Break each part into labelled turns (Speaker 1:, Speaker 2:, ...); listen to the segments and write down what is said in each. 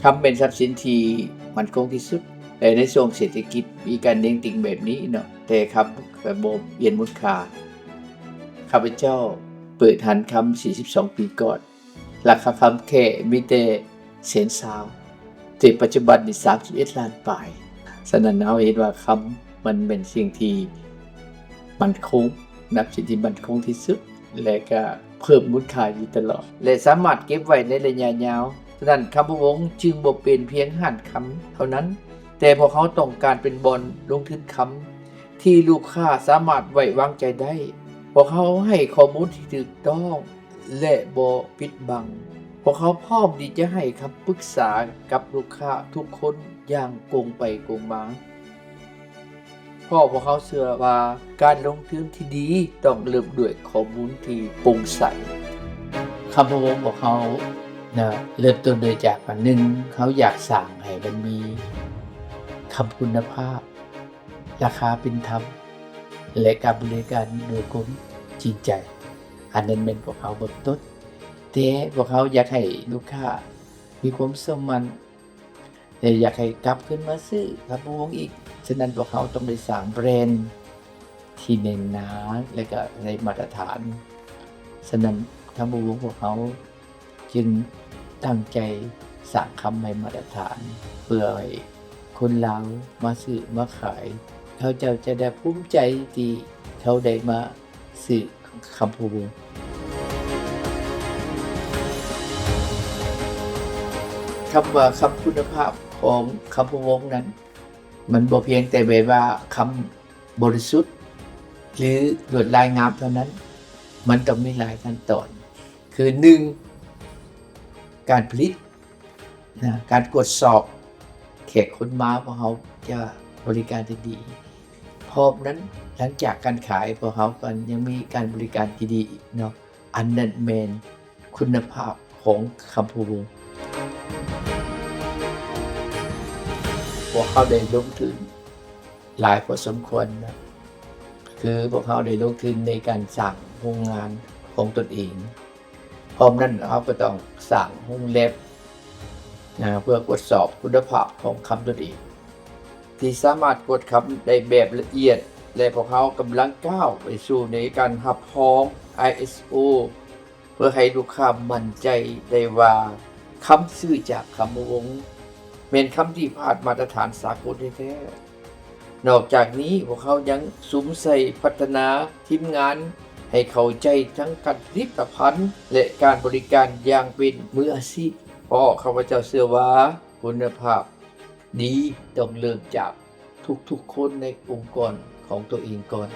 Speaker 1: คำเป็นทรัพย์สินที่มั่นคงที่สุดแต่ในช่วงเศรษฐกิจมีการเด้งติ่งแบบนี้เนาะแต่ครับระบบเปลี่ยนมูลค่าข้าพเจ้าเปิดหันคำ42 ปีก่อนราคาคำแค่มีแต่แสนสาวแต่ปัจจุบันนี่31 ล้านปลายฉะนั้นเราเห็นว่าคำมันเป็นสิ่งที่มั่นคงนับสิ่งที่มั่นคงที่สุดและก็เพิ่มมูลค่าอยู่ตลอดและสามารถเก็บไว้ในระยะยาวฉะนั้นคำพะวงจึงบ่เป็นเพียงหั้นคำเท่านั้นแต่พวกเขาต้องการเป็นบ่อนลงทุนคำที่ลูกค้าสามารถไว้วางใจได้พวกเขาให้ข้อมูลที่ถูกต้องและบ่ปิดบังพวกเขาพร้อมที่จะให้คำปรึกษากับลูกค้าทุกคนอย่างตรงไปตรงมาเพราะพวกเขาเชื่อว่าการลงทุนที่ดีต้องเริ่มด้วยข้อมูลที่โปร่งใสคำพะวงของเขาเริ่มต้นโดยจากอันหนึ่งเขาอยากสร้างให้มันมีคำคุณภาพราคาเป็นธรรมและการบริการโดยคนจริงใจอันนั้นเป็นพวกเขาเบื้องต้นแต่พวกเขาอยากให้ลูกค้ามีความเชื่อมั่นและอยากให้กลับขึ้นมาซื้อคำพะวงอีกฉะนั้นพวกเขาต้องได้สร้างแบรนด์ที่แน่นหนาและก็ในมาตรฐานฉะนั้นคำพะวงพวกเขาจึงตั้งใจสร้างคำให้มาตรฐานเพื่อให้คนลาวมาซื้อมาขายเขาจะได้ภูมิใจที่เขาได้มาซื้อคำพะวงคำว่าคำคุณภาพของคำพะวงนั้นมันบ่เพียงแต่แบบว่าคำบริสุทธิ์หรือลวดลายงามเท่านั้นมันต้องมีหลายขั้นตอนคือ 1การผลิตการตรวจสอบแขกคนมาพวกเขาจะบริการที่ดีพร้อมนั้นหลังจากการขายพวกเขาก็ยังมีการบริการที่ดีอีกเนาะอันนั้นแม่นคุณภาพของคำพะวงพวกเขาได้ลงทุนหลายพอสมควรนะคือพวกเขาได้ลงทุนในการสร้างโรงงานของตนเองพร้อมนั้นเขาก็ต้องสร้างโรงแลบเพื่อตรวจสอบคุณภาพของคำตนเองที่สามารถกดคำได้แบบละเอียดและพวกเขากำลังก้าวไปสู่ในการรับรอง ISO เพื่อให้ลูกค้ามั่นใจได้ว่าคำซื้อจากคำพะวงเป็นคำที่ผ่านมาตรฐานสากลแท้ๆนอกจากนี้พวกเขายังสุมใส่พัฒนาทีมงานให้เข้าใจทั้งการผลิตภัณฑ์และการบริการอย่างเป็นมืออาชีพเพราะข้าพเจ้าเชื่อว่าคุณภาพดีต้องเริ่มจากทุกๆคนในองค์กรของตัวเองก่อน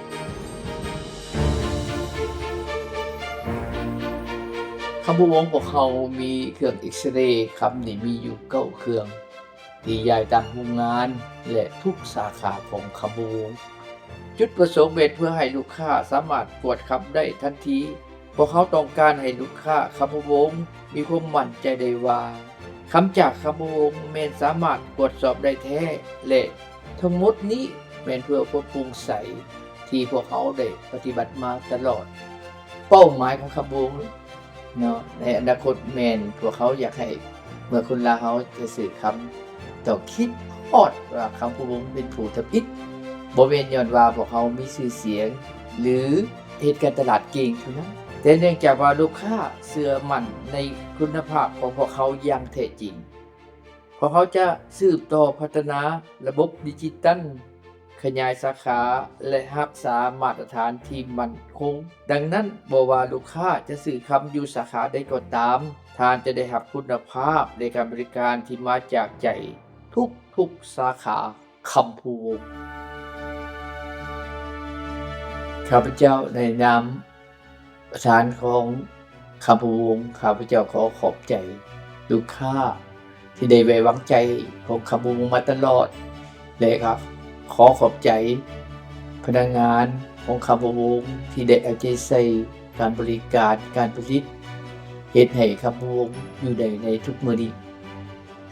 Speaker 1: คำพะวงพวกเขามีเครื่องเอ็กซเรย์คำนี่มีอยู่9เครื่องที่ย้ายตามโรงงานและทุกสาขาของคำพะวงจุดประสงค์เป็นเพื่อให้ลูกค้าสามารถตรวจคำได้ทันทีพวกเขาต้องการให้ลูกค้าคำพะวงมีความมั่นใจได้ว่าคำจากคำพะวงแม่นสามารถตรวจสอบได้แท้และทั้งหมดนี้แม่นเพื่อความโปร่งใสที่พวกเขาได้ปฏิบัติมาตลอดเป้าหมายของคำพะวงเนาะในอนาคตแม่นพวกเขาอยากให้เมื่อคนลาวเขาจะสื่อคำต้องคิดฮอดว่าคำพะวงเป็นผู้ทำอิฐบ่แม่นย้อนว่าพวกเขามีชื่อเสียงหรือเหตุการตลาดเก่งเท่านั้นแต่เนื่องจากว่าลูกค้าเชื่อมั่นในคุณภาพของพวกเขาอย่างแท้จริงพวกเขาจะสืบต่อพัฒนาระบบดิจิทัลขยายสาขาและรักษามาตรฐานที่มั่นคงดังนั้นบ่ว่าลูกค้าจะซื้อคำอยู่สาขาใดก็ตามท่านจะได้รับคุณภาพในการบริการที่มาจากใจทุกสาขาคำพะวงข้าพเจ้าในนามประธานของคำพะวงข้าพเจ้าขอขอบใจลูกค้าที่ได้ไว้วางใจของคำพะวงมาตลอดเลยครับขอขอบใจพนักงานของคำพะวงที่ได้เอาใจใส่การบริการการผลิตเฮ็ดให้คำพะวงอยู่ได้ในทุกมื้อนี้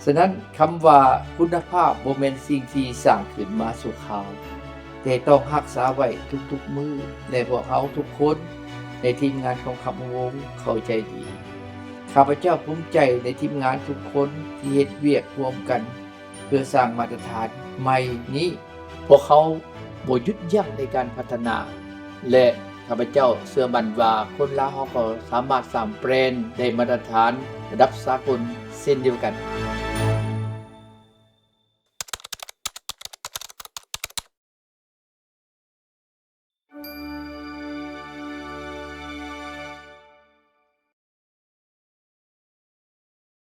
Speaker 1: ฉะนั้นคำว่าคุณภาพบ่แม่นสิ่งที่สร้างขึ้นมาชั่วคราวแต่ต้องรักษาไว้ทุกๆมื้อและพวกเราทุกคนในทีมงานของคำวงเข้าใจดีข้าพเจ้าภูมิใจในทีมงานทุกคนที่เฮ็ดเวียกร่วมกันเพื่อสร้างมาตรฐานใหม่นี้พวกเขาบ่หยุดยั้งในการพัฒนาและข้าพเจ้าเชื่อมั่นว่าคนลาวเราก็สามารถสร้างแบรนด์ได้มาตรฐานระดับสากลเช่นเดียวกัน